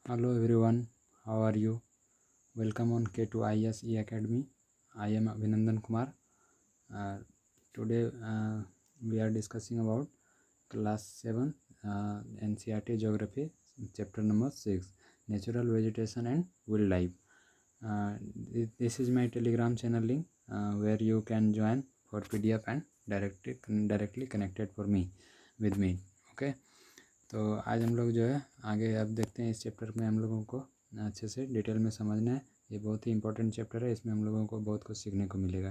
Hello everyone, how are you? Welcome on K2ISE Academy. I am Abhinandan Kumar. Uh, Today we are discussing about class 7 NCERT Geography, chapter number 6, Natural Vegetation and Wildlife. This is my Telegram channel link where you can join for PDF and directly connected for me with me. Okay. तो आज हम लोग जो है आगे अब देखते हैं। इस चैप्टर में हम लोगों को अच्छे से डिटेल में समझना है। ये बहुत ही इंपॉर्टेंट चैप्टर है, इसमें हम लोगों को बहुत कुछ सीखने को मिलेगा।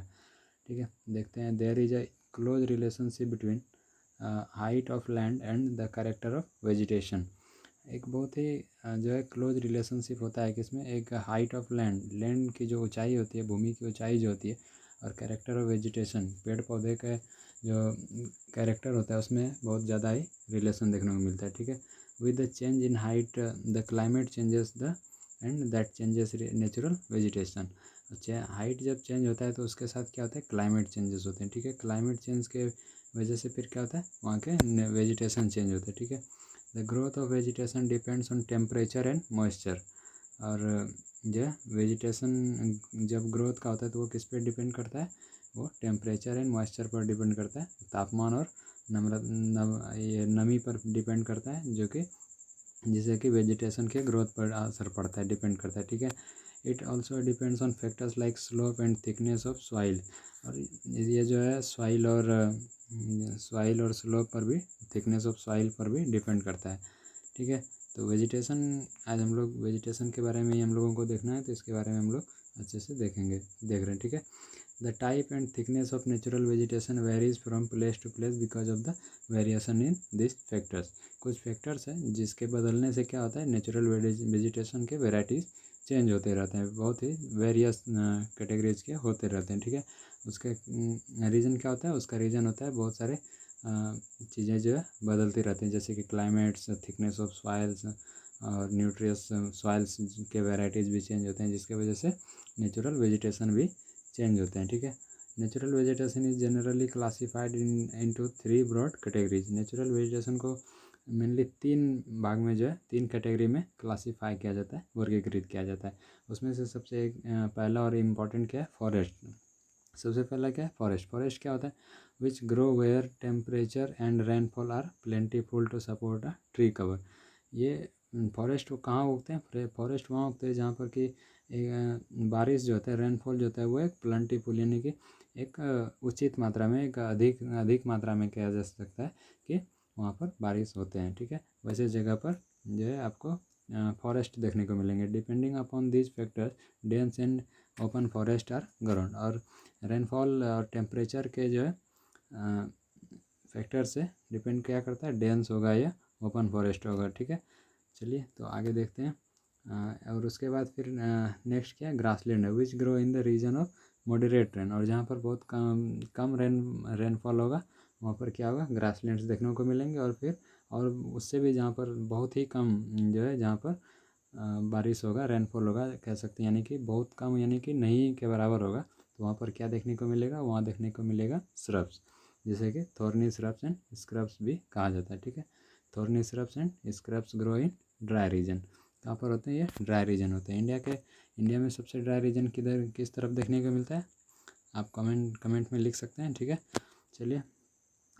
ठीक है, देखते हैं। There is a close relationship between height of land and the character of vegetation. एक बहुत ही जो है क्लोज रिलेशनशिप होता है कि इसमें एक हाइट ऑफ लैंड की जो ऊंचाई होती है, भूमि की ऊंचाई जो होती है, और कैरेक्टर ऑफ वेजिटेशन, पेड़ पौधे का जो कैरेक्टर होता है उसमें बहुत ज़्यादा ही रिलेशन देखने को मिलता है। ठीक है, with the change in height the climate changes the end that changes natural vegetation. Height जब चेंज होता है तो उसके साथ क्या होता है, क्लाइमेट चेंजेस होते हैं। ठीक है, क्लाइमेट चेंज के वजह से फिर क्या होता है, वहाँ के वेजिटेशन चेंज होते हैं। ठीक है, the growth of vegetation depends on temperature and moisture. और जो वेजिटेशन जब ग्रोथ का होता है तो वो किस पे डिपेंड करता है, वो टेम्परेचर एंड मॉइस्चर पर डिपेंड करता है, तापमान और ये नमी पर डिपेंड करता है, जो कि जिससे कि वेजिटेशन के ग्रोथ पर असर पड़ता है, डिपेंड करता है। ठीक है, it also depends on factors like slope and thickness of soil. और ये जो है सॉइल और स्लोप पर भी, थिकनेस ऑफ सॉइल पर भी डिपेंड करता है। ठीक है, तो वेजिटेशन, आज हम लोग वेजिटेशन के बारे में ही हम लोगों को देखना है, तो इसके बारे में हम लोग अच्छे से देख रहे हैं। ठीक है, the type and thickness of natural vegetation varies from place to place because of the variation in this factors. कुछ फैक्टर्स हैं जिसके बदलने से क्या होता है, नेचुरल वेजिटेशन के वेराइटीज़ चेंज होते रहते हैं, बहुत ही वेरियस कैटेगरीज के होते रहते हैं। ठीक है, उसके रीज़न क्या होता है, उसका रीज़न होता है बहुत सारे चीज़ें जो है बदलती रहती हैं, जैसे कि क्लाइमेट्स, थिकनेस ऑफ सॉइल्स और न्यूट्रियस सॉइल्स के वेराइटीज़ भी चेंज होते हैं, जिसके वजह से नेचुरल वेजिटेशन भी चेंज होते हैं। ठीक है, natural vegetation is generally classified into 3 broad categories. Natural vegetation को मेनली 3 भाग में जो है, 3 कैटेगरी में क्लासीफाई किया जाता है, वर्गीकृत किया जाता है। उसमें से सबसे पहला और इम्पॉर्टेंट क्या है, फॉरेस्ट। सबसे पहला क्या है, फॉरेस्ट क्या होता है, which grow where temperature and rainfall are plentiful to support a tree cover. ये फॉरेस्ट कहाँ उगते हैं, फॉरेस्ट वहाँ उगते हैं जहाँ पर कि बारिश जो होता है, रेनफॉल जो होता है वो एक प्लेंटीफुल यानी कि एक उचित मात्रा में, एक अधिक मात्रा में कहा जा सकता है कि वहाँ पर बारिश होते हैं। ठीक है, वैसे जगह पर जो है आपको फॉरेस्ट देखने को मिलेंगे। Depending upon this factors dense and open forest are ground. और रेनफॉल और टेम्परेचर के जो है फैक्टर से डिपेंड क्या करता है, डेंस होगा या ओपन फॉरेस्ट होगा। ठीक है, चलिए तो आगे देखते हैं। और उसके बाद फिर नेक्स्ट क्या है, ग्रासलैंड है, which grow in the region of moderate rain. और जहाँ पर बहुत कम रेनफॉल होगा वहाँ पर क्या होगा, ग्रासलैंड्स देखने को मिलेंगे। और फिर और उससे भी जहाँ पर बहुत ही कम जो है, जहाँ पर बारिश होगा, रेनफॉल होगा कह सकते हैं, यानी कि बहुत कम, यानी कि नहीं के बराबर होगा, तो वहाँ पर क्या देखने को मिलेगा, वहाँ देखने को मिलेगा श्रब्स, जैसे कि थॉर्नी श्रब्स एंड स्क्रब्स भी कहा जाता है। ठीक है, thorny shrubs and scrubs grow in dry region. कहाँ पर होते हैं, ये ड्राई रीजन होते हैं। इंडिया में सबसे ड्राई रीजन किस तरफ देखने को मिलता है, आप कमेंट में लिख सकते हैं। ठीक है, चलिए।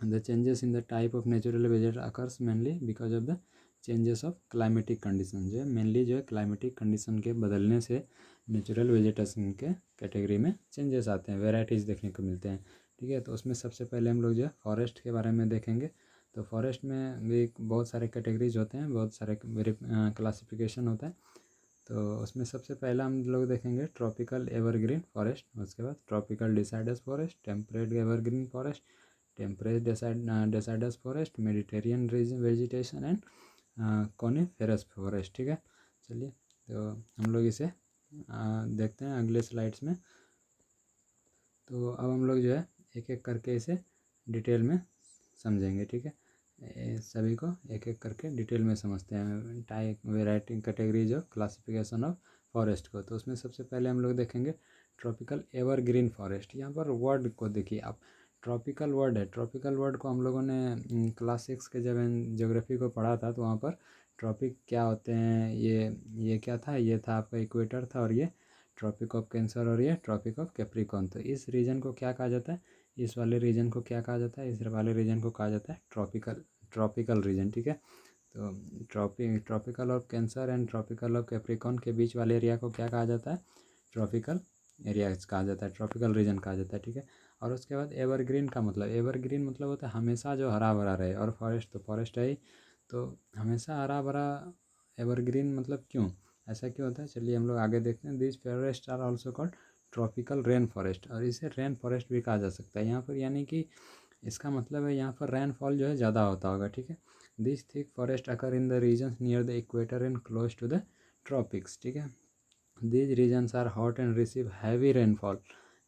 The changes in the type of natural vegetation occurs mainly because of the changes of climatic condition. जो है मेनली जो है क्लाइमेटिक कंडीशन के बदलने से नेचुरल वेजिटेशन के कैटेगरी में चेंजेस आते हैं, वेराइटीज़ देखने को मिलते हैं। ठीक है, तो उसमें सबसे पहले हम लोग जो है फॉरेस्ट के बारे में देखेंगे। तो फॉरेस्ट में भी बहुत सारे कैटेगरीज होते हैं, बहुत सारे क्लासिफिकेशन होता है। तो उसमें सबसे पहला हम लोग देखेंगे ट्रॉपिकल एवरग्रीन फॉरेस्ट, उसके बाद tropical deciduous forest, temperate evergreen forest, temperate deciduous forest, Mediterranean vegetation and coniferous forest. ठीक है, चलिए तो हम लोग इसे देखते हैं अगले स्लाइड्स में। तो अब हम लोग जो है एक एक करके इसे डिटेल में समझेंगे। ठीक है, सभी को एक एक करके डिटेल में समझते हैं, type variety categories of classification of forest को। तो उसमें सबसे पहले हम लोग देखेंगे ट्रॉपिकल एवरग्रीन फॉरेस्ट। यहाँ पर वर्ड को देखिए आप, ट्रॉपिकल वर्ड है। ट्रॉपिकल वर्ड को हम लोगों ने क्लास 6 के जब ज्योग्राफी को पढ़ा था तो वहाँ पर ट्रॉपिक क्या होते हैं, ये क्या था, ये था आपका इक्वेटर था, और ये ट्रॉपिक ऑफ कैंसर और ये ट्रॉपिक ऑफ कैप्रिकॉर्न। तो इस रीजन को क्या कहा जाता है, इस वाले रीजन को क्या कहा जाता है, इस वाले रीजन को कहा जाता है ट्रॉपिकल रीजन। ठीक है, तो tropical of cancer and tropical of Capricorn के बीच वाले एरिया को क्या कहा जाता है, ट्रॉपिकल एरिया कहा जाता है, ट्रॉपिकल रीजन कहा जाता है। ठीक है, और उसके बाद एवरग्रीन का मतलब, एवरग्रीन मतलब होता है हमेशा जो हरा भरा रहे, और फॉरेस्ट तो फॉरेस्ट है ही, तो हमेशा हरा भरा एवरग्रीन मतलब क्यों, ऐसा क्यों होता है, चलिए हम लोग आगे देखते हैं। This forest are also called tropical rain forest, और इसे रेन फॉरेस्ट भी कहा जा सकता है यहाँ पर, यानी कि इसका मतलब है यहाँ पर रेनफॉल जो है ज़्यादा होता होगा। ठीक है, this thick forest occur in the region near the equator and close to the tropics. ठीक है, these regions are hot and receive heavy rainfall.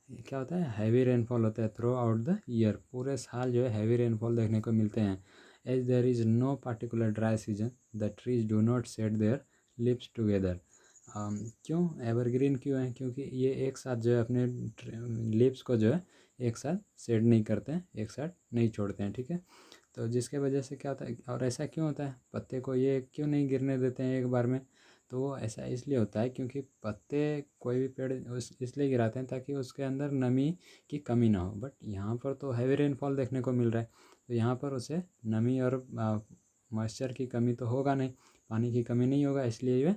क्या होता है, हैवी रेनफॉल होता है थ्रू आउट द ईयर, पूरे साल जो है हैवी रेनफॉल देखने को मिलते हैं। As there is no particular dry season the trees do not shed their leaves together. क्यों एवरग्रीन क्यों है, क्योंकि ये एक साथ जो है अपने लिव्स को जो है एक साथ शेड नहीं करते हैं, एक साथ नहीं छोड़ते हैं। ठीक है, तो जिसके वजह से क्या होता है, और ऐसा क्यों होता है, पत्ते को ये क्यों नहीं गिरने देते हैं एक बार में, तो वो ऐसा इसलिए होता है क्योंकि पत्ते कोई भी पेड़ उस इसलिए गिराते हैं ताकि उसके अंदर नमी की कमी ना हो। बट यहाँ पर तो हैवी रेनफॉल देखने को मिल रहा है, तो यहाँ पर उसे नमी और मॉइस्चर की कमी तो होगा नहीं, पानी की कमी नहीं होगा, इसलिए वे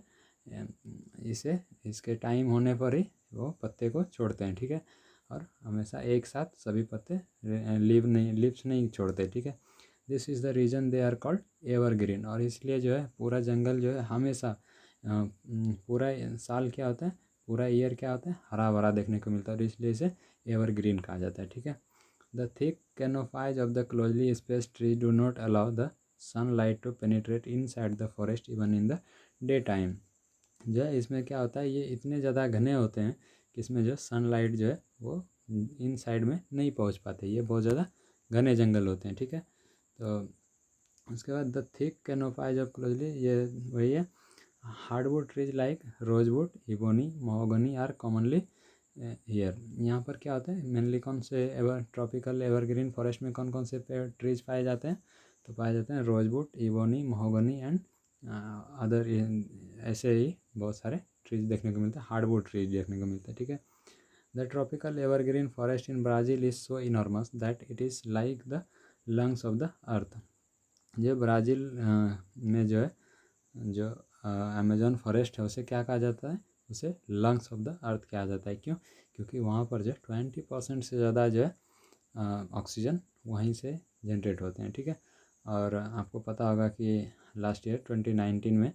इसे इसके टाइम होने पर ही वो पत्ते को छोड़ते हैं। ठीक है, और हमेशा एक साथ सभी पत्ते लिव्स नहीं छोड़ते। ठीक है, this is the reason they are called evergreen, और इसलिए जो है पूरा जंगल जो है हमेशा पूरा साल क्या होता है, पूरा ईयर क्या होता है, हरा भरा देखने को मिलता है, और इसलिए इसे एवरग्रीन कहा जाता है। ठीक है, the thick canopies of the closely spaced tree do not allow the sunlight to penetrate inside the forest even in the day time. जो है इसमें क्या होता है, ये इतने ज़्यादा घने होते हैं कि इसमें जो सनलाइट जो है वो इन साइड में नहीं पहुंच पाते, ये बहुत ज़्यादा घने जंगल होते हैं। ठीक है, तो उसके बाद the thick canopies of closely, ये वही है, hardwood trees like rosewood, ebony, mahogany are commonly here. यहाँ पर क्या होता है, मेनली कौन से ट्रॉपिकल एवरग्रीन फॉरेस्ट में कौन कौन से ट्रीज पाए जाते हैं, तो पाए जाते हैं rosewood, ebony, mahogany and other, ऐसे ही बहुत सारे ट्रीज देखने को मिलते हैं, हार्डवुड ट्रीज देखने को मिलते हैं। ठीक है, the tropical evergreen forest in Brazil is so enormous that it is like the lungs of the earth. जो ब्राज़ील में जो है, जो अमेजोन फॉरेस्ट है उसे क्या कहा जाता है, उसे लंग्स ऑफ द अर्थ कहा जाता है। क्यों, क्योंकि वहाँ पर जो 20% से ज़्यादा जो है ऑक्सीजन वहीं से जनरेट होते हैं। ठीक है, और आपको पता होगा कि लास्ट ईयर 2019 में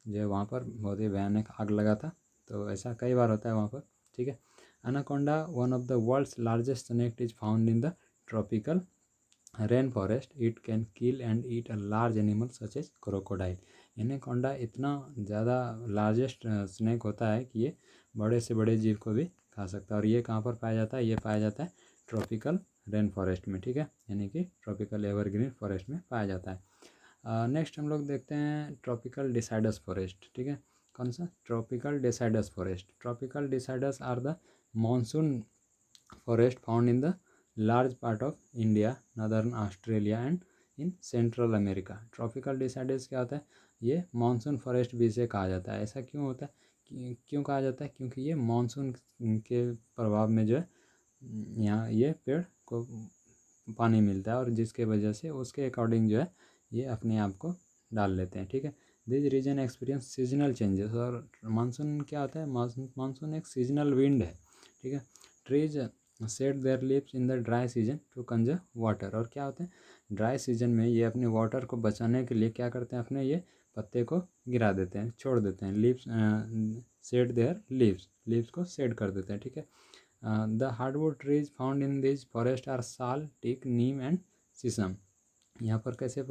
जो वहाँ पर बहुत ही भयानक आग लगा था, तो ऐसा कई बार होता है वहाँ पर। ठीक है, anaconda one of the world's largest snake is found in the tropical rain forest, it can kill and eat a large animal such as crocodile. Anaconda इतना ज़्यादा लार्जेस्ट स्नेक होता है कि ये बड़े से बड़े जीव को भी खा सकता है, और ये कहाँ पर पाया जाता है, ये पाया जाता है ट्रॉपिकल रेन फॉरेस्ट में। ठीक है, यानी कि ट्रॉपिकल एवरग्रीन फॉरेस्ट में पाया जाता है। नेक्स्ट हम लोग देखते हैं ट्रॉपिकल डिसाइडस फॉरेस्ट। ठीक है, कौन सा, tropical deciduous forest. Tropical deciduous are the monsoon forest found in the large part of India, northern Australia and in central America. Tropical deciduous क्या होता है, ये मानसून फॉरेस्ट भी इसे कहा जाता है। ऐसा क्यों होता है, क्यों कहा जाता है, क्योंकि ये मानसून के प्रभाव में जो है यहाँ ये पेड़ को पानी मिलता है, और जिसके वजह से उसके अकॉर्डिंग जो है ये अपने आप को डाल लेते हैं। ठीक है, this region experience seasonal changes, और मानसून क्या होता है, मानसून एक सीजनल विंड है। ठीक है, trees set their leaves in the dry season two conserve water, और क्या होता है ड्राई सीजन में ये अपने वाटर को बचाने के लिए क्या करते हैं, अपने ये पत्ते को गिरा देते हैं, छोड़ देते हैं, लीव्स सेट देयर लीव्स को सेट कर देते हैं। ठीक है, the hardwood trees found in this forest are sal, teak, neem and sheesham. यहाँ पर कैसे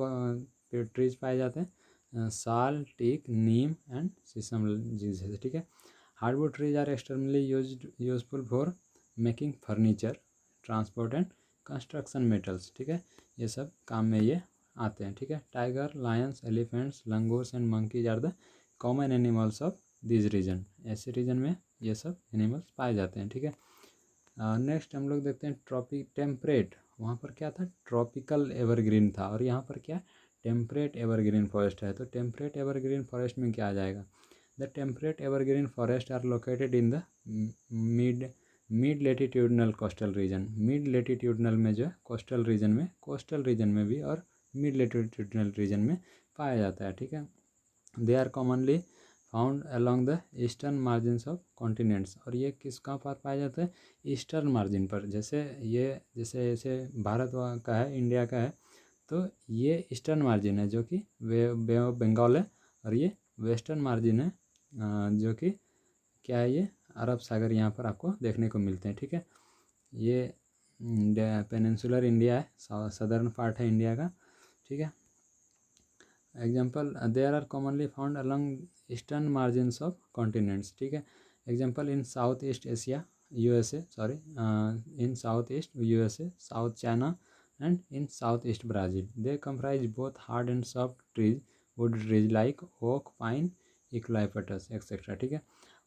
ट्रीज पाए जाते हैं, साल, टीक, नीम एंड शीशम जैसे। ठीक है, hardwood trees are externally useful for making furniture, transport and construction metals. ठीक है, ये सब काम में ये आते हैं। ठीक है, tiger, lions, elephants, langurs and monkeys are the common animals of this region. ऐसे रीजन में ये सब एनिमल्स पाए जाते हैं। ठीक है, नेक्स्ट हम लोग देखते हैं ट्रॉपिक टेम्परेट। वहाँ पर क्या था, ट्रॉपिकल एवरग्रीन था, और यहाँ पर क्या टेम्परेट एवरग्रीन फॉरेस्ट है। तो टेम्परेट एवरग्रीन फॉरेस्ट में क्या आ जाएगा, the temperate evergreen forest are located in the mid latitudinal coastal region. Mid latitudinal में जो है कोस्टल रीजन में भी और मिड लेटीट्यूडनल रीजन में पाया जाता है, ठीक है। They are commonly found along the eastern margins of continents. और ये किस कहाँ पर पाया जाता है, ईस्टर्न मार्जिन पर। जैसे भारत का है, इंडिया का है, तो ये ईस्टर्न मार्जिन है जो कि बे ऑफ बंगाल है, और ये वेस्टर्न मार्जिन है जो कि क्या है, ये अरब सागर यहाँ पर आपको देखने को मिलते हैं, ठीक है। ये पेनिनसुलर इंडिया है, सदर्न पार्ट है इंडिया का, ठीक है। Example, there are commonly found along eastern margins of continents, ठीक है। Example, in south east Asia USA, in south east USA, south China and in south east Brazil. They comprise both hard and soft trees, wood trees like oak, pine, eucalyptus etcetera, ठीक है।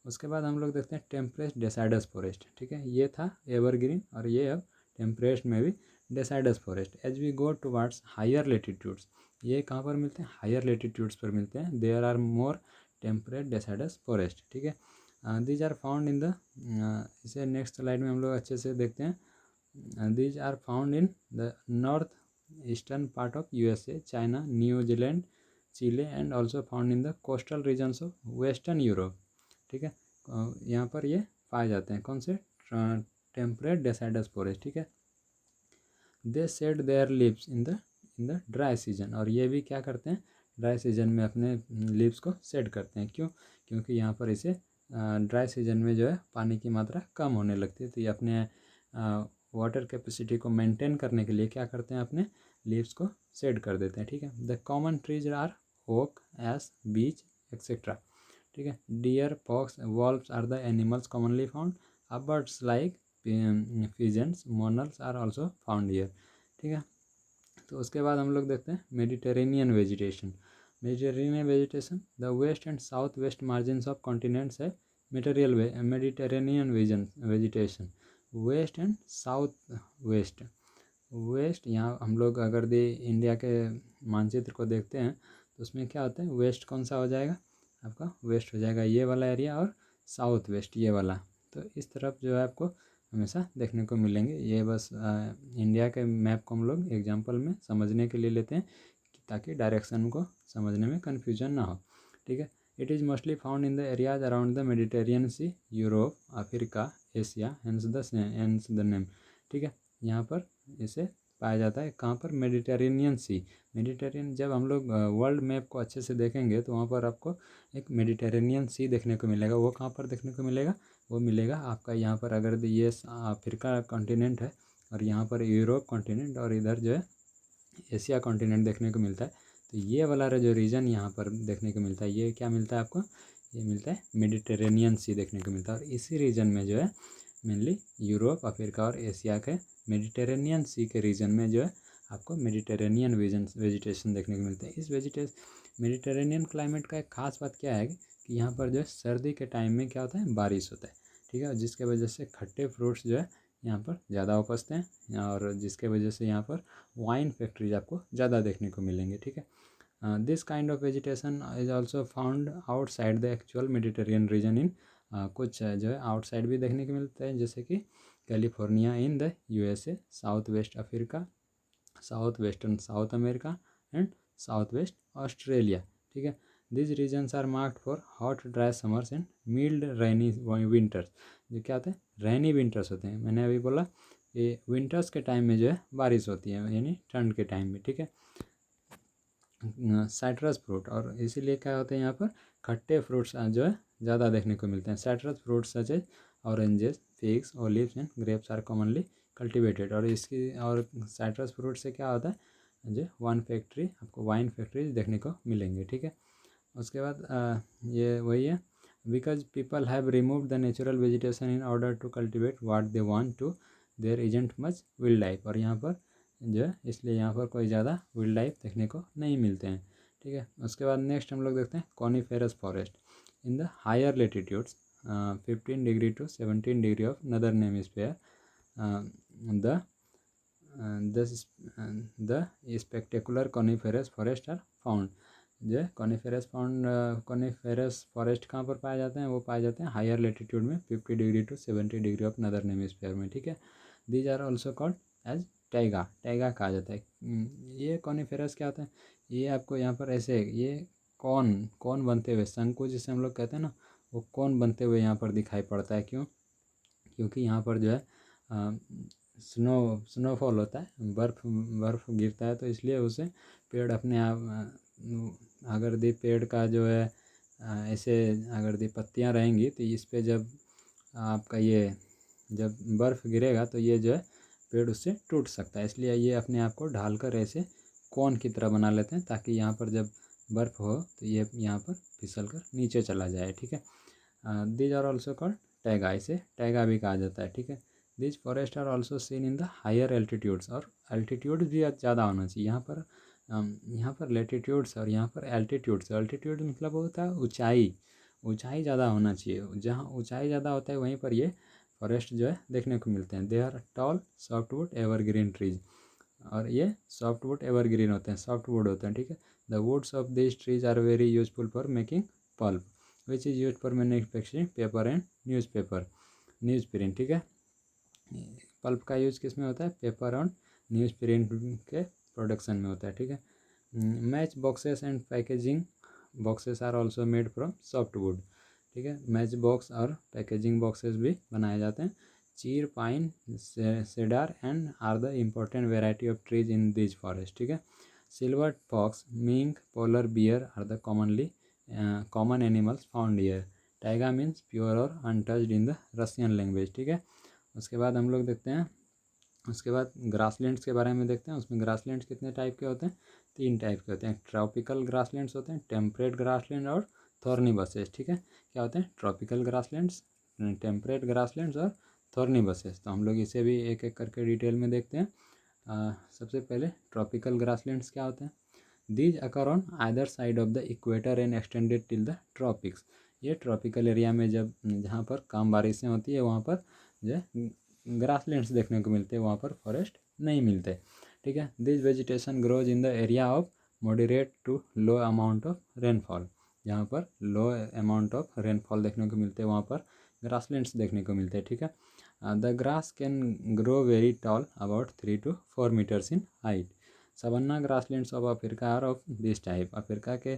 उसके बाद हम लोग देखते हैं temperate deciduous forest, ठीक है। ये था एवरग्रीन, और ये अब टेम्परेट में भी deciduous forest. As we go towards higher latitudes, ये कहाँ पर मिलते हैं, हायर लेटीट्यूड्स पर मिलते हैं। There are more temperate deciduous forest, ठीक है। These are found in the, इसे नेक्स्ट स्लाइड में हम लोग अच्छे से देखते हैं। These are found in the north eastern part of USA, China, New Zealand, Chile and also found in the coastal regions of western Europe, ठीक है। यहाँ पर ये पाए जाते हैं, कौन से, टेम्परेट डेसाइडस फॉरेस्ट, ठीक है। They shed their leaves in the dry season, और ये भी क्या करते हैं, ड्राई सीजन में अपने लीव्स को शेड करते हैं। क्यों, क्योंकि यहाँ पर इसे ड्राई सीजन में जो है पानी की मात्रा कम होने लगती है, तो ये अपने वाटर कैपेसिटी को मेंटेन करने के लिए क्या करते हैं, अपने लीव्स को शेड कर देते हैं, ठीक है। The common trees are oak, ash, beech etcetera, ठीक है। Deer, fox, wolves are the animals commonly found. Birds like pheasants, monals are also found here, ठीक है। तो उसके बाद हम लोग देखते हैं Mediterranean vegetation. Mediterranean vegetation, the west and south west margins of continents है Mediterranean vegetation. West and south west, यहाँ हम लोग अगर इंडिया के मानचित्र को देखते हैं तो उसमें क्या होता है, वेस्ट कौन सा हो जाएगा, आपका वेस्ट हो जाएगा ये वाला एरिया, और साउथ वेस्ट ये वाला। तो इस तरफ जो है आपको हमेशा देखने को मिलेंगे। ये बस इंडिया के मैप को हम लोग एग्जांपल में समझने के लिए लेते हैं, ताकि डायरेक्शन को समझने में कन्फ्यूजन ना हो, ठीक है। It is mostly found in the areas around the Mediterranean sea, Europe, Africa, Asia, hence the name, ठीक है। यहाँ पर इसे पाया जाता है कहाँ पर, मेडिटेरेनियन सी। मेडिटेरियन, जब हम लोग वर्ल्ड मैप को अच्छे से देखेंगे तो वहाँ पर आपको एक मेडिटेरेनियन सी देखने को मिलेगा। वो कहाँ पर देखने को मिलेगा, वो मिलेगा आपका यहाँ पर, अगर ये अफ्रीका कॉन्टिनेंट है, और यहाँ पर यूरोप कॉन्टिनेंट, और इधर जो है एशिया कॉन्टिनेंट देखने को मिलता है। तो ये वाला जो रीजन यहाँ पर देखने को मिलता है, ये क्या मिलता है आपको, ये मिलता है मेडिटेरेनियन सी देखने को मिलता है। और इसी रीजन में जो है मेनली यूरोप, अफ्रीका और एशिया के मेडिटेरेनियन सी के रीजन में जो है आपको मेडिटेरेनियन वेजिटेशन देखने को मिलते हैं। इस मेडिटेरेनियन क्लाइमेट का एक खास बात क्या है कि यहाँ पर जो है सर्दी के टाइम में क्या होता है, बारिश होता है, ठीक है। जिसके वजह से खट्टे फ्रूट्स जो है यहाँ पर ज़्यादा उपजते हैं, और जिसके वजह से यहाँ पर वाइन फैक्ट्रीज आपको ज़्यादा देखने को मिलेंगे, ठीक है। This kind of vegetation is also found outside the actual Mediterranean region in, कुछ जो है आउटसाइड भी देखने को मिलते हैं, जैसे कि California in the USA, south west Africa, south western South America and south west Australia, ठीक है। This regions are marked for hot dry summers and mild rainy winters. जो क्या होते हैं, रेनी विंटर्स होते हैं। मैंने अभी बोला ये विंटर्स के टाइम में जो है बारिश होती है, यानी ठंड के टाइम में, ठीक है। साइट्रस फ्रूट, और इसीलिए क्या होते हैं यहाँ पर खट्टे फ्रूट्स जो है ज़्यादा देखने को मिलते हैं। Citrus fruits such as oranges, figs, olives and grapes are commonly cultivated. और साइट्रस फ्रूट से क्या होता है, जो आपको वाइन फैक्ट्री देखने को मिलेंगे, ठीक है। उसके बाद ये वही है, because people have removed the natural vegetation in order to cultivate what they want to, there isn't much wildlife. और यहाँ पर जो है इसलिए यहाँ पर कोई ज़्यादा विल्ड लाइफ देखने को नहीं मिलते हैं, ठीक है। उसके बाद नेक्स्ट हम लोग देखते हैं coniferous forest in the higher latitudes 15 degree to 17 degree of northern hemisphere. The the spectacular coniferous forest are found. जो कॉनिफेरस फॉरेस्ट कहाँ पर पाए जाते हैं, वो पाए जाते हैं हायर लेटीट्यूड में 50 degree to 70 degree of northern hemisphere में, ठीक है। These are also called as taiga, taiga कहा जाता है। ये कॉनिफेरस क्या होता है, ये आपको यहाँ पर ऐसे ये कौन बनते हुए, शंकु जिसे हम लोग कहते हैं ना, वो कौन बनते हुए यहाँ पर दिखाई पड़ता है। क्यों? क्योंकि यहाँ पर जो है स्नोफॉल होता है, बर्फ़ गिरता है, तो इसलिए उसे पेड़ अपने आप अगर दी पेड़ का जो है ऐसे अगर दी पत्तियाँ रहेंगी तो इस पे जब आपका ये जब बर्फ़ गिरेगा तो ये जो है पेड़ उससे टूट सकता है, इसलिए ये अपने आप को ढालकर ऐसे कोन की तरह बना लेते हैं ताकि यहाँ पर जब बर्फ़ हो तो ये यहाँ पर फिसल कर नीचे चला जाए, ठीक है। These are also called taiga, इसे टैगा भी कहा जाता है, ठीक है। These forest are also seen in the higher altitudes, और एल्टीट्यूड भी ज़्यादा होना चाहिए यहाँ पर लेटीट्यूड्स और यहाँ पर एल्टीट्यूड्स। एल्टीट्यूड मतलब होता है ऊंचाई ज़्यादा होना चाहिए, जहाँ ऊंचाई ज़्यादा होता है वहीं पर ये फॉरेस्ट जो है देखने को मिलते हैं। They are tall softwood evergreen trees, और ये सॉफ्टवुड एवरग्रीन होते हैं, सॉफ्टवुड होते हैं, ठीक है। The woods of this trees are very useful for making pulp which is use for manufacturing paper and newsprint, ठीक है। पल्प का यूज किस में होता है, पेपर और न्यूज़ प्रिंट के प्रोडक्शन में होता है, ठीक है। Match boxes and packaging boxes are also made from softwood, ठीक है। मैच बॉक्स और पैकेजिंग बॉक्सेस भी बनाए जाते हैं। Chir, pine, cedar and are the important variety of trees in this forest, ठीक है। Silver fox, mink, polar bear are the common animals found here. Taiga means pure और untouched in the Russian language, ठीक है। उसके बाद हम लोग देखते हैं, उसके बाद ग्रासलैंड्स के बारे में देखते हैं। उसमें ग्रासलैंड्स कितने टाइप के होते हैं, 3 टाइप के होते हैं। ट्रॉपिकल ग्रासलैंड्स होते हैं, टेम्परेट ग्रासलैंड और थॉर्नी बसेस, ठीक है। क्या होते हैं, ट्रॉपिकल ग्रासलैंड्स, टेम्परेट ग्रासलैंड्स और थॉर्नी बसेस। तो हम लोग इसे भी एक एक करके डिटेल में देखते हैं। सबसे पहले ट्रॉपिकल ग्रासलैंड्स क्या होते हैं। These occur on either side of the equator and extended till the tropics. ये ट्रॉपिकल एरिया में जहाँ पर कम बारिशें होती है वहाँ पर जो ग्रासलैंड्स देखने को मिलते हैं, वहाँ पर फॉरेस्ट नहीं मिलते, ठीक है। This vegetation grows in the area of moderate to low amount of rainfall. जहाँ पर लो अमाउंट ऑफ रेनफॉल देखने को मिलते हैं वहाँ पर ग्रासलैंड्स देखने को मिलते हैं, ठीक है। The grass can grow very tall about 3 to 4 metres in height. Savanna grasslands of Africa are of this type. Africa के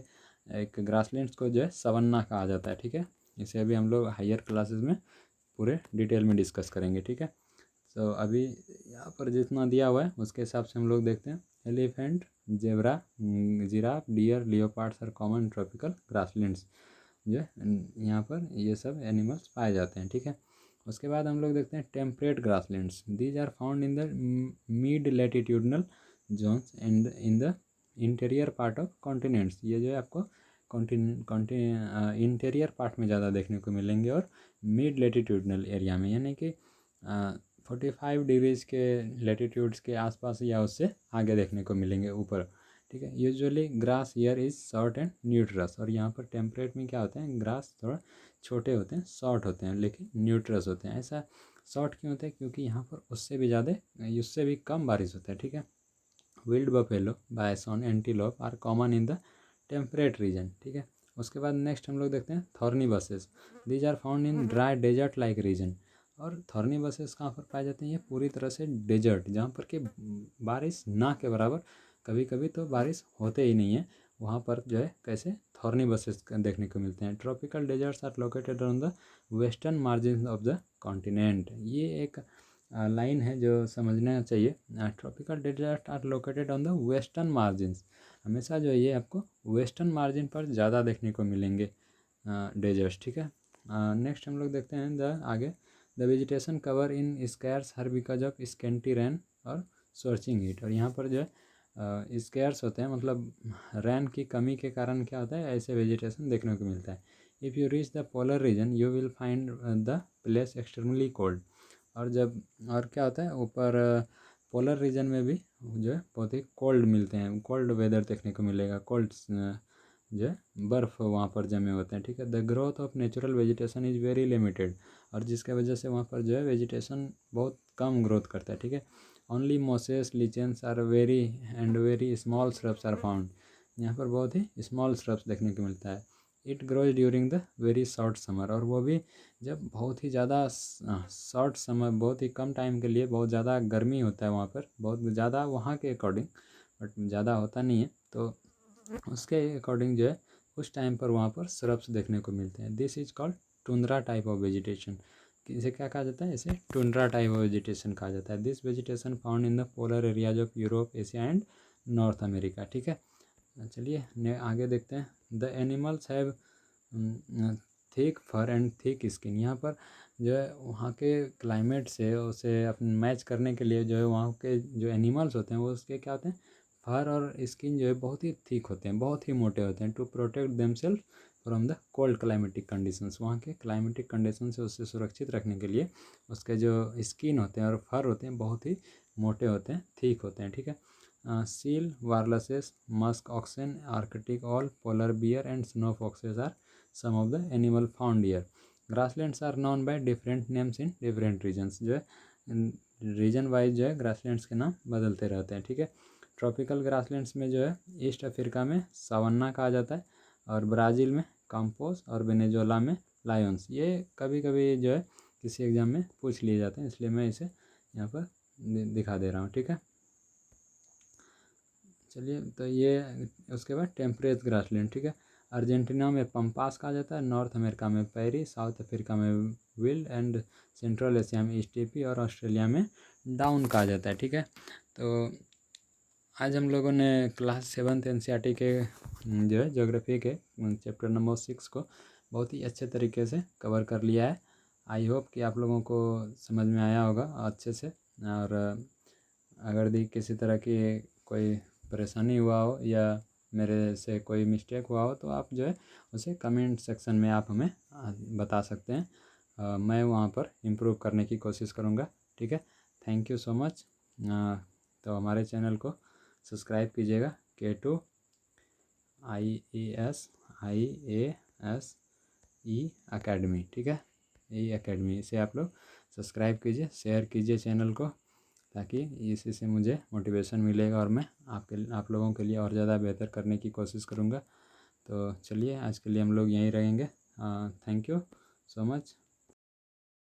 एक ग्रासलैंड्स को जो है सवन्ना कहा जाता है, ठीक है। इसे अभी हम लोग हायर क्लासेस में पूरे डिटेल में डिस्कस करेंगे, ठीक है। तो अभी यहाँ पर जितना दिया हुआ है उसके हिसाब से हम लोग देखते हैं। Elephant, zebra, giraffe, deer, leopards are common tropical grasslands. जो यहाँ पर ये सब एनिमल्स पाए जाते हैं, ठीक है। उसके बाद हम लोग देखते हैं temperate grasslands. These are found in the mid latitudinal zones and in the interior part of continents. ये जो है आपको इंटीरियर पार्ट में ज़्यादा देखने को मिलेंगे और मिड लेटीट्यूडनल एरिया में, यानी कि 45 डिग्रीज़ के लेटीट्यूड्स के आसपास या उससे आगे देखने को मिलेंगे ऊपर, ठीक है। Usually grass here is short and nutritious. और यहाँ पर टेम्परेट में क्या होते हैं, ग्रास थोड़ा छोटे होते हैं, शॉर्ट होते हैं, लेकिन न्यूट्रस होते हैं। ऐसा शॉर्ट क्यों होता है, क्योंकि यहाँ पर उससे भी कम बारिश होता है, ठीक है। Wild buffalo, bison, antelope are common in the temperate region, ठीक है। उसके बाद नेक्स्ट हम लोग देखते हैं thorny bushes. These are found in dry desert like region. और थॉर्नी बसेस कहाँ पर पाए जाते हैं, ये पूरी तरह से डेजर्ट, जहाँ पर कि बारिश ना के बराबर, कभी कभी तो बारिश होते ही नहीं है, वहाँ पर जो है कैसे थॉर्नी बसेस देखने को मिलते हैं। Tropical deserts are located on the western margin of the continent. ये एक लाइन है जो समझना चाहिए। Tropical desert are located on the western margins. हमेशा जो है ये आपको वेस्टर्न मार्जिन पर ज़्यादा देखने को मिलेंगे डेजर्ट्स, ठीक है। नेक्स्ट हम लोग देखते हैं आगे the vegetation cover is scarce here because of scanty rain और सोर्चिंग हीट। और यहाँ पर जो है स्कैर्स होते हैं, मतलब रैन की कमी के कारण क्या होता है, ऐसे वेजिटेशन देखने को मिलता है। If you reach the polar region you will find the place extremely cold. और क्या होता है, ऊपर पोलर रीजन में भी जो है बहुत ही कोल्ड मिलते हैं, कोल्ड वेदर देखने को मिलेगा, कोल्ड जो है बर्फ़ वहाँ पर जमे होते हैं, ठीक है। The growth of natural vegetation is very limited. और जिसके वजह से वहाँ पर जो है वेजिटेशन बहुत कम ग्रोथ करता है, ठीक है। Only mosses lichens are very small shrubs are found. यहाँ पर बहुत ही स्मॉल श्रब्स देखने को मिलता है। It grows during the very short summer, और वो भी जब बहुत ही ज़्यादा शॉर्ट समर, बहुत ही कम टाइम के लिए बहुत ज़्यादा गर्मी होता है वहाँ पर, बहुत ज़्यादा वहाँ के अकॉर्डिंग, बट ज़्यादा होता नहीं है, तो उसके अकॉर्डिंग जो है उस टाइम पर वहाँ पर श्रब्स देखने को मिलते हैं। This is called tundra type of vegetation. इसे क्या कहा जाता है? इसे टुंड्रा टाइप ऑफ वेजिटेशन कहा जाता है। This vegetation found in the polar areas of Europe, Asia and North America. ठीक है, चलिए आगे देखते हैं। The animals have thick fur and thick skin. यहाँ पर जो है वहाँ के क्लाइमेट से उसे अपने मैच करने के लिए जो है वहाँ के जो एनिमल्स होते हैं वो उसके क्या होते हैं, फर और स्किन जो है बहुत ही थिक होते हैं, बहुत ही मोटे होते हैं। To protect themselves from the cold climatic conditions, वहाँ के क्लाइमेटिक कंडीशन से उससे सुरक्षित रखने के लिए उसके जो स्किन होते हैं और फर होते हैं बहुत ही मोटे होते हैं, थिक होते हैं। ठीक है, seal, walruses, musk oxen, arctic owl, polar bear and snow foxes are some of the animal found here. Grasslands are known by different names in different regions। जो है रीजन वाइज जो है ग्रासलैंड्स के नाम बदलते रहते हैं। ठीक है, ट्रॉपिकल ग्रासलैंड्स में जो है ईस्ट अफ्रीका में सावन्ना कहा जाता है, और ब्राज़ील में काम्पोस, और वेनेजुएला में लायंस। ये कभी कभी जो है किसी एग्जाम में पूछ लिए जाते हैं, इसलिए मैं इसे यहाँ पर दिखा दे रहा हूँ। ठीक है, चलिए तो ये उसके बाद टेम्परेट ग्रासलैंड। ठीक है, अर्जेंटीना में पम्पास कहा जाता है, नॉर्थ अमेरिका में पेरी, साउथ अफ्रीका में विल्ड एंड सेंट्रल एशिया में स्टेपी, और ऑस्ट्रेलिया में डाउन कहा जाता है। ठीक है, तो आज हम लोगों ने क्लास 7th NCERT के जो है ज्योग्राफी के चैप्टर नंबर 6 को बहुत ही अच्छे तरीके से कवर कर लिया है। आई होप कि आप लोगों को समझ में आया होगा अच्छे से, और अगर भी किसी तरह की कोई परेशानी हुआ हो या मेरे से कोई मिस्टेक हुआ हो तो आप जो है उसे कमेंट सेक्शन में आप हमें बता सकते हैं। मैं वहाँ पर इम्प्रूव करने की कोशिश करूँगा। ठीक है, थैंक यू सो मच। तो हमारे चैनल को सब्सक्राइब कीजिएगा, K2 IASE अकेडमी। ठीक है, यही अकेडमी, इसे आप लोग सब्सक्राइब कीजिए, शेयर कीजिए चैनल को, ताकि इसी से मुझे मोटिवेशन मिलेगा और मैं आप लोगों के लिए और ज़्यादा बेहतर करने की कोशिश करूँगा। तो चलिए आज के लिए हम लोग यहीं रहेंगे। Thank you so much.